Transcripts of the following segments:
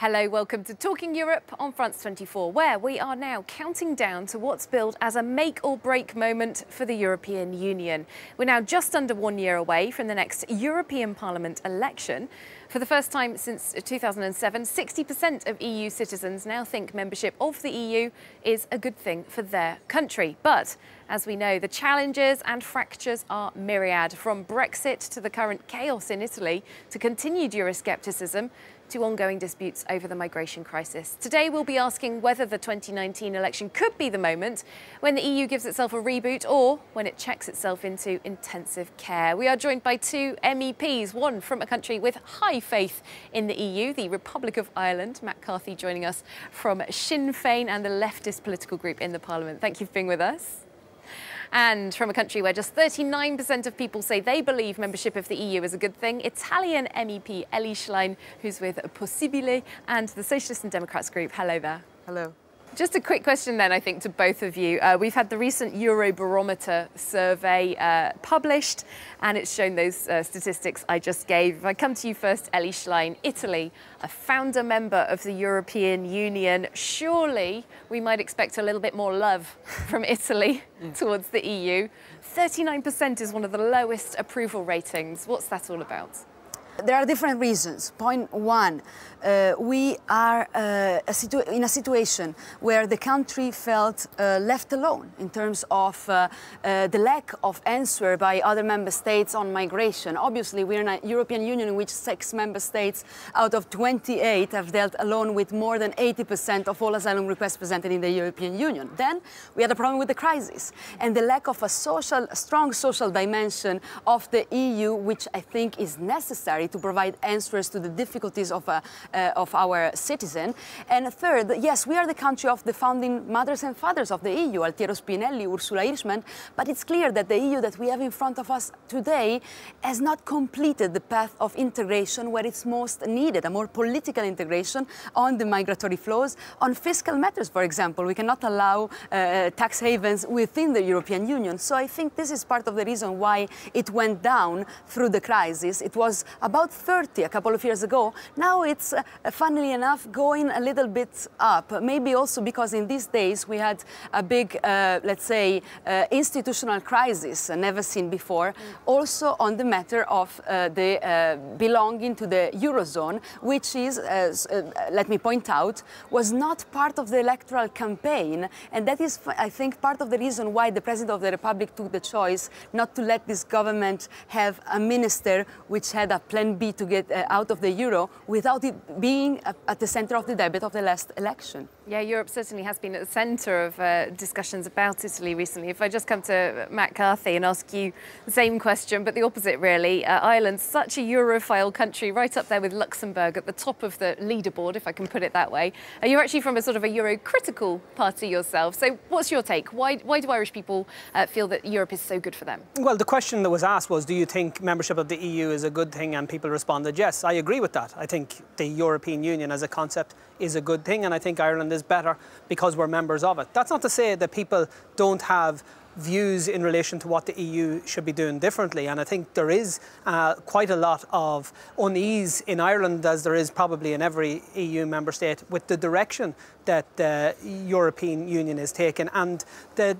Hello, welcome to Talking Europe on France 24, where we are now counting down to what's billed as a make-or-break moment for the European Union. We're now just under 1 year away from the next European Parliament election. For the first time since 2007, 60% of EU citizens now think membership of the EU is a good thing for their country. But, as we know, the challenges and fractures are myriad, from Brexit to the current chaos in Italy to continued Euroscepticism to ongoing disputes over the migration crisis. Today we'll be asking whether the 2019 election could be the moment when the EU gives itself a reboot or when it checks itself into intensive care. We are joined by two MEPs, one from a country with high faith in the EU, the Republic of Ireland, Matt Carthy joining us from Sinn Féin and the leftist political group in the Parliament. Thank you for being with us. And from a country where just 39% of people say they believe membership of the EU is a good thing, Italian MEP Elly Schlein, who's with Possibile and the Socialists and Democrats group. Hello there. Hello. Just a quick question then, I think, to both of you. We've had the recent Eurobarometer survey published, and it's shown those statistics I just gave. If I come to you first, Elly Schlein, Italy, a founder member of the European Union. Surely we might expect a little bit more love from Italy towards the EU. 39% is one of the lowest approval ratings. What's that all about? There are different reasons. Point one, we are in a situation where the country felt left alone in terms of the lack of answer by other member states on migration. Obviously, we're in a European Union in which 6 member states out of 28 have dealt alone with more than 80% of all asylum requests presented in the European Union. Then we had a problem with the crisis and the lack of a strong social dimension of the EU, which I think is necessary to provide answers to the difficulties of our citizen. And third, yes, we are the country of the founding mothers and fathers of the EU, Altiero Spinelli, Ursula Hirschman, but it's clear that the EU that we have in front of us today has not completed the path of integration where it's most needed, a more political integration on the migratory flows, on fiscal matters, for example. We cannot allow tax havens within the European Union. So I think this is part of the reason why it went down through the crisis. It was about 30 a couple of years ago. Now it's, funnily enough, going a little bit up. Maybe also because in these days we had a big, let's say, institutional crisis never seen before. Also on the matter of the belonging to the Eurozone, which is, let me point out, was not part of the electoral campaign. And that is, I think, part of the reason why the President of the Republic took the choice not to let this government have a minister which had a plan B to get out of the euro without it being at the center of the debate of the last election. Yeah, Europe certainly has been at the centre of discussions about Italy recently. If I just come to Matt Carthy and ask you the same question, but the opposite really. Ireland's such a Europhile country, right up there with Luxembourg at the top of the leaderboard, if I can put it that way. You're actually from a sort of a Euro-critical party yourself. So what's your take? Why do Irish people feel that Europe is so good for them? Well, the question that was asked was, do you think membership of the EU is a good thing? And people responded, yes. I agree with that. I think the European Union as a concept is a good thing, and I think Ireland is better because we're members of it. That's not to say that people don't have views in relation to what the EU should be doing differently, and I think there is quite a lot of unease in Ireland, as there is probably in every EU member state, with the direction that the European Union is taking and the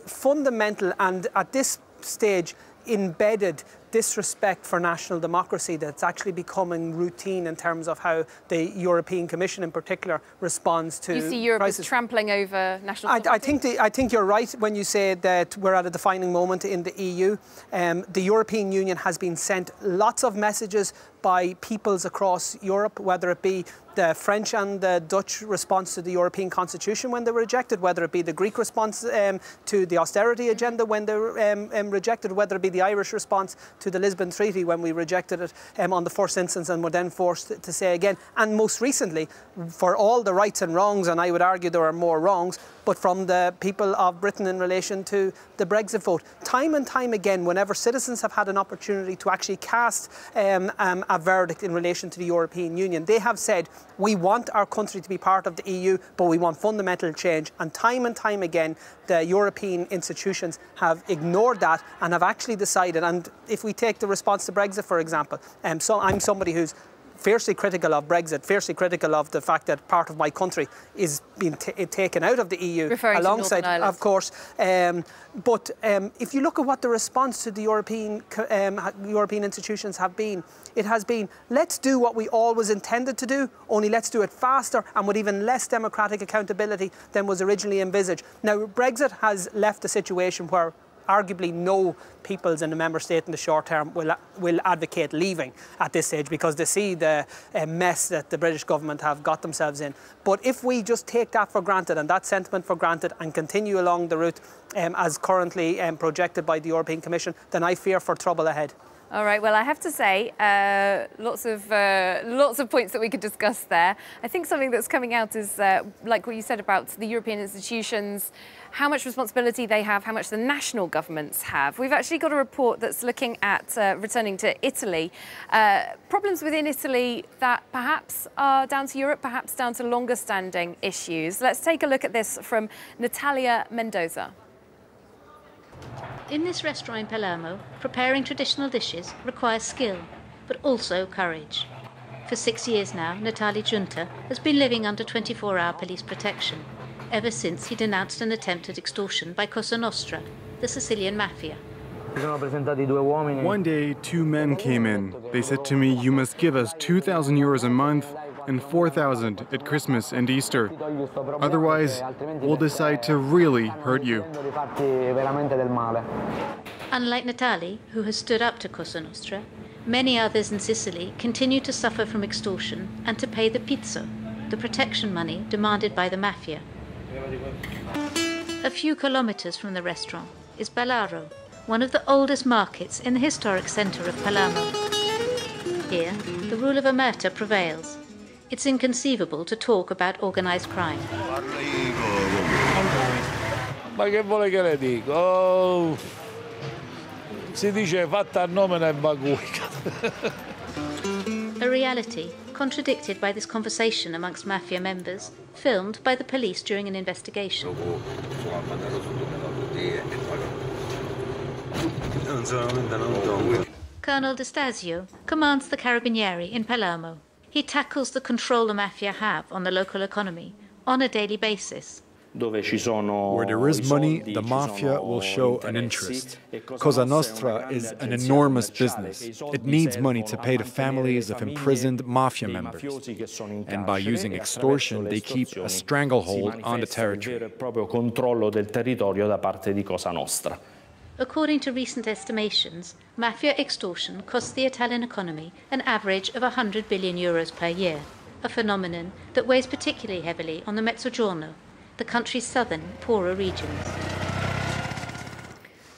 fundamental and at this stage embedded disrespect for national democracy that's actually becoming routine in terms of how the European Commission in particular responds to crisis. You see Europe as trampling over national democracy? I think you're right when you say that we're at a defining moment in the EU. The European Union has been sent lots of messages by peoples across Europe, whether it be the French and the Dutch response to the European Constitution when they were rejected, whether it be the Greek response to the austerity agenda when they were rejected, whether it be the Irish response to the Lisbon Treaty when we rejected it on the first instance and were then forced to say again. And most recently, for all the rights and wrongs, and I would argue there are more wrongs, but from the people of Britain in relation to the Brexit vote. Time and time again, whenever citizens have had an opportunity to actually cast a verdict in relation to the European Union, they have said, we want our country to be part of the EU, but we want fundamental change. And time again, the European institutions have ignored that and have actually decided, and if we take the response to Brexit, for example, so I'm somebody who's fiercely critical of Brexit, fiercely critical of the fact that part of my country is being taken out of the EU, referring alongside, to Northern Ireland, of course. But if you look at what the response to the European institutions have been, it has been, let's do what we always intended to do, only let's do it faster and with even less democratic accountability than was originally envisaged. Now, Brexit has left a situation where arguably no peoples in the member state in the short term will advocate leaving at this stage, because they see the mess that the British government have got themselves in. But if we just take that for granted and that sentiment for granted and continue along the route as currently projected by the European Commission, then I fear for trouble ahead. All right, well, I have to say, lots of points that we could discuss there. I think something that's coming out is, like what you said about the European institutions, how much responsibility they have, how much the national governments have. We've actually got a report that's looking at, returning to Italy, problems within Italy that perhaps are down to Europe, perhaps down to longer standing issues. Let's take a look at this from Natalia Mendoza. In this restaurant in Palermo, preparing traditional dishes requires skill, but also courage. For 6 years now, Natale Giunta has been living under 24-hour police protection, ever since he denounced an attempt at extortion by Cosa Nostra, the Sicilian Mafia. One day, 2 men came in. They said to me, "You must give us 2,000 euros a month and 4,000 at Christmas and Easter. Otherwise, we'll decide to really hurt you." Unlike Natale, who has stood up to Cosa Nostra, many others in Sicily continue to suffer from extortion and to pay the pizzo, the protection money demanded by the Mafia. A few kilometers from the restaurant is Ballaro, one of the oldest markets in the historic centre of Palermo. Here, the rule of omerta prevails. It's inconceivable to talk about organised crime. Ma che vuole che le dico? Oh, si dice fatta a nome e baguica. A reality contradicted by this conversation amongst Mafia members, filmed by the police during an investigation. Colonel De Stasio commands the Carabinieri in Palermo. He tackles the control the Mafia have on the local economy on a daily basis. Where there is money, the Mafia will show an interest. Cosa Nostra is an enormous business. It needs money to pay the families of imprisoned Mafia members. And by using extortion, they keep a stranglehold on the territory. According to recent estimations, Mafia extortion costs the Italian economy an average of 100 billion euros per year, a phenomenon that weighs particularly heavily on the Mezzogiorno, the country's southern, poorer regions.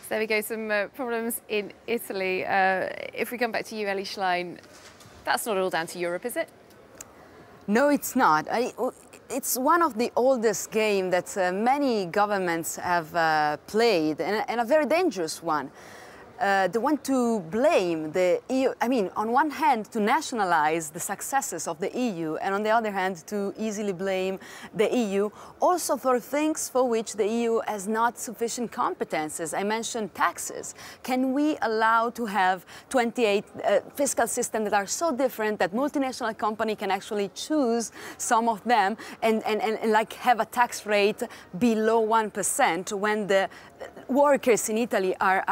So there we go, some problems in Italy. If we come back to you, Ellie Schlein, that's not all down to Europe, is it? No, it's not. It's one of the oldest games that many governments have played, and a very dangerous one. They want to blame the EU, on one hand to nationalize the successes of the EU, and on the other hand to easily blame the EU also for things for which the EU has not sufficient competences. I mentioned taxes. Can we allow to have 28 fiscal systems that are so different that multinational company can actually choose some of them and like have a tax rate below 1% when the workers in Italy are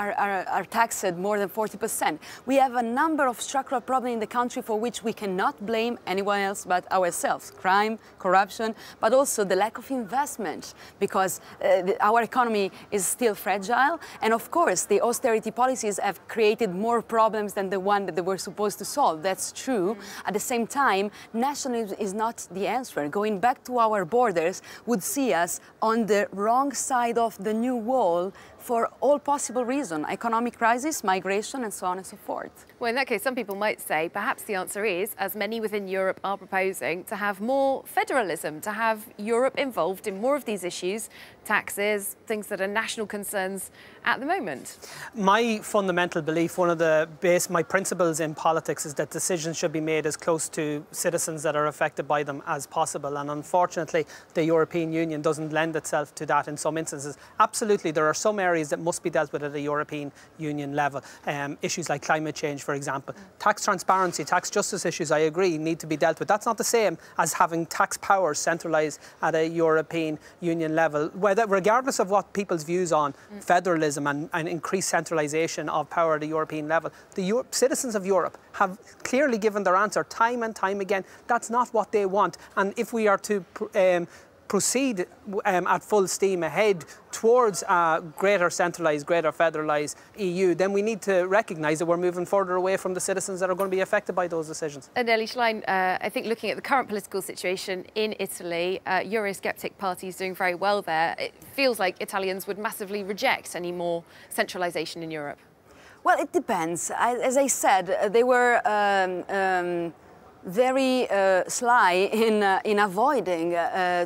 taxed more than 40%. We have a number of structural problems in the country for which we cannot blame anyone else but ourselves. Crime, corruption, but also the lack of investment, because our economy is still fragile. And of course, the austerity policies have created more problems than the one that they were supposed to solve. That's true. At the same time, nationalism is not the answer. Going back to our borders would see us on the wrong side of the new wall for all possible reasons: economic crisis, migration, and so on and so forth. Well, in that case, some people might say perhaps the answer is, as many within Europe are proposing, to have more federalism, to have Europe involved in more of these issues, taxes, things that are national concerns at the moment. My fundamental belief, one of my principles in politics, is that decisions should be made as close to citizens that are affected by them as possible. And unfortunately, the European Union doesn't lend itself to that in some instances. Absolutely, there are some areas areas that must be dealt with at a European Union level. Issues like climate change, for example. Tax transparency, tax justice issues, I agree, need to be dealt with. That's not the same as having tax powers centralised at a European Union level. Regardless of what people's views on federalism and increased centralisation of power at a European level, the citizens of Europe have clearly given their answer time and time again. That's not what they want. And if we are to proceed at full steam ahead towards a greater centralised, greater federalised EU, then we need to recognise that we're moving further away from the citizens that are going to be affected by those decisions. And Ellie Schlein, I think looking at the current political situation in Italy, Eurosceptic parties doing very well there. It feels like Italians would massively reject any more centralisation in Europe. Well, it depends. As I said, they were very sly in avoiding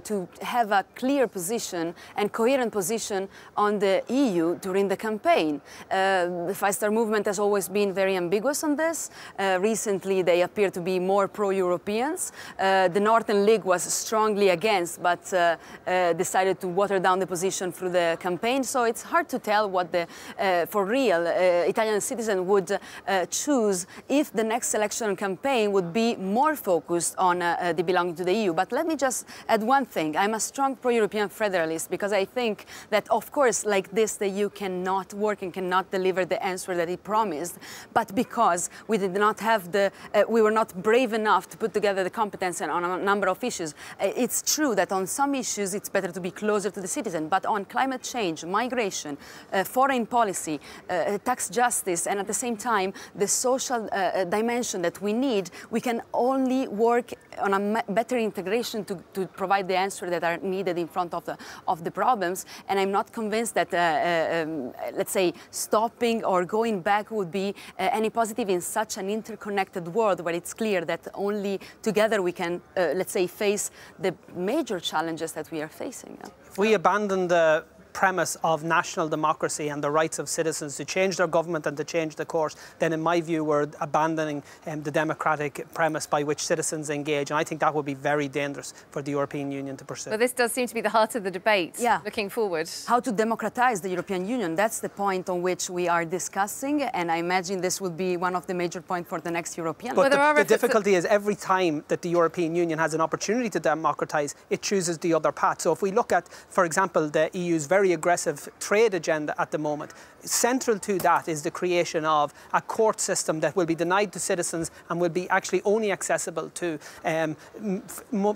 to have a clear position and coherent position on the EU during the campaign. The Five Star Movement has always been very ambiguous on this. Recently, they appear to be more pro-Europeans. The Northern League was strongly against, but decided to water down the position through the campaign. So it's hard to tell what the, for real, Italian citizen would choose if the next election campaign would be more focused on the belonging to the EU. But let me just add one thing. I'm a strong pro-European federalist because I think that, of course, like this, the EU cannot work and cannot deliver the answer that it promised. But because we did not have we were not brave enough to put together the competence on a number of issues. It's true that on some issues it's better to be closer to the citizen. But on climate change, migration, foreign policy, tax justice, and at the same time the social dimension that we need, we can only work on a better integration to provide the answers that are needed in front of the problems. And I'm not convinced that, let's say, stopping or going back would be any positive in such an interconnected world where it's clear that only together we can, let's say, face the major challenges that we are facing. If we abandon the premise of national democracy and the rights of citizens to change their government and to change the course, then in my view we're abandoning the democratic premise by which citizens engage, and I think that would be very dangerous for the European Union to pursue. Well, this does seem to be the heart of the debate, looking forward. How to democratize the European Union, that's the point on which we are discussing, and I imagine this would be one of the major points for the next European. But the difficulty is every time that the European Union has an opportunity to democratise, it chooses the other path. So if we look at, for example, the EU's very aggressive trade agenda at the moment, central to that is the creation of a court system that will be denied to citizens and will be actually only accessible to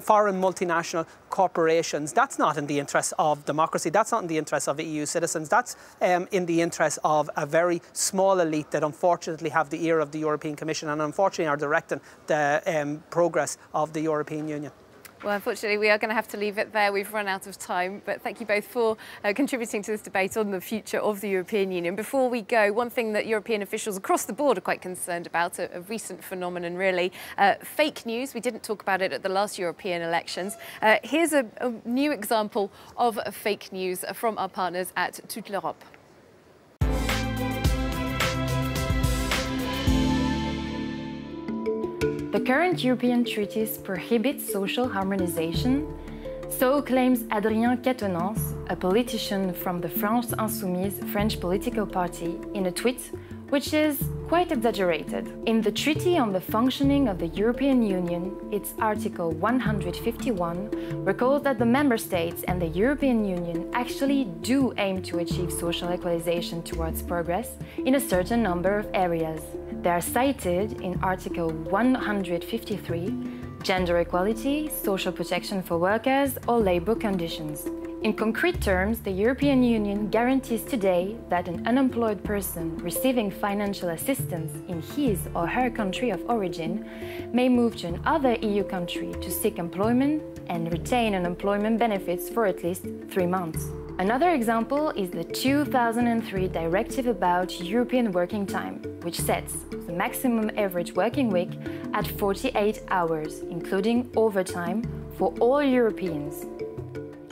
foreign multinational corporations. That's not in the interest of democracy. That's not in the interest of EU citizens. That's in the interest of a very small elite that unfortunately have the ear of the European Commission and unfortunately are directing the progress of the European Union. Well, unfortunately, we are going to have to leave it there. We've run out of time, but thank you both for contributing to this debate on the future of the European Union. Before we go, one thing that European officials across the board are quite concerned about, a recent phenomenon really, fake news. We didn't talk about it at the last European elections. Here's a new example of fake news from our partners at Toute l'Europe. The current European treaties prohibit social harmonization, so claims Adrien Quatennens, a politician from the France Insoumise French political party, in a tweet, which is quite exaggerated. In the Treaty on the Functioning of the European Union, its Article 151 recalls that the Member States and the European Union actually do aim to achieve social equalization towards progress in a certain number of areas. They are cited in Article 153, gender equality, social protection for workers, or labour conditions. In concrete terms, the European Union guarantees today that an unemployed person receiving financial assistance in his or her country of origin may move to another EU country to seek employment and retain unemployment benefits for at least 3 months. Another example is the 2003 Directive about European working time, which sets the maximum average working week at 48 hours, including overtime, for all Europeans.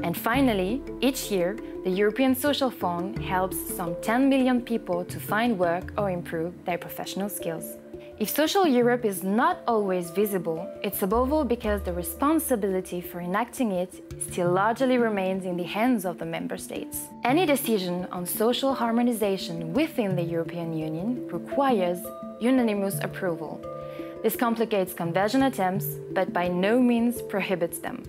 And finally, each year, the European Social Fund helps some 10 million people to find work or improve their professional skills. If social Europe is not always visible, it's above all because the responsibility for enacting it still largely remains in the hands of the member states. Any decision on social harmonization within the European Union requires unanimous approval. This complicates conversion attempts, but by no means prohibits them.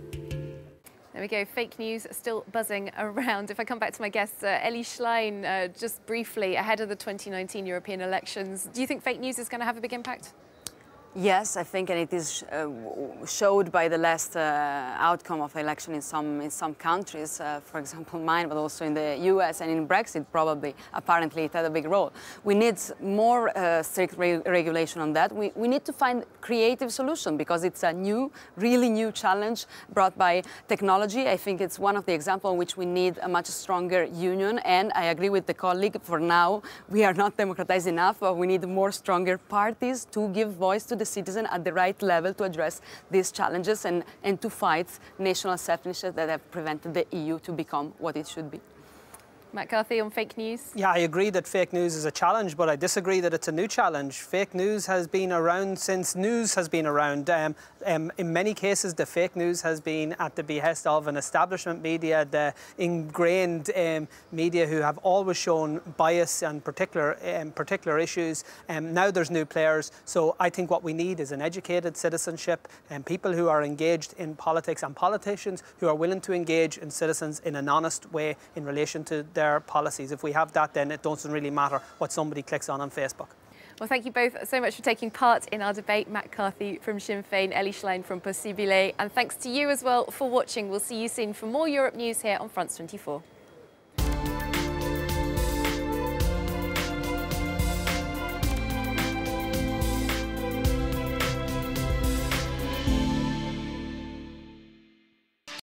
There we go, fake news still buzzing around. If I come back to my guest, Ellie Schlein, just briefly, ahead of the 2019 European elections, do you think fake news is going to have a big impact? Yes, I think, and it is showed by the last outcome of the election in some countries, for example mine, but also in the US and in Brexit probably, apparently it had a big role. We need more strict regulation on that. We need to find creative solution because it's a new, really new challenge brought by technology. I think it's one of the examples in which we need a much stronger union, and I agree with the colleague, for now we are not democratized enough, but we need more stronger parties to give voice to the citizen at the right level to address these challenges and to fight national selfishness that have prevented the EU to become what it should be. Matt Carthy on fake news. Yeah, I agree that fake news is a challenge, but I disagree that it's a new challenge. Fake news has been around since news has been around. In many cases, the fake news has been at the behest of an establishment media, the ingrained media who have always shown bias and particular issues. Now there's new players, so I think what we need is an educated citizenship and people who are engaged in politics and politicians who are willing to engage in citizens in an honest way in relation to their policies. If we have that, then it doesn't really matter what somebody clicks on Facebook. Well, thank you both so much for taking part in our debate. Matt Carthy from Sinn Féin, Ellie Schlein from Possibile, and thanks to you as well for watching. We'll see you soon for more Europe news here on France 24.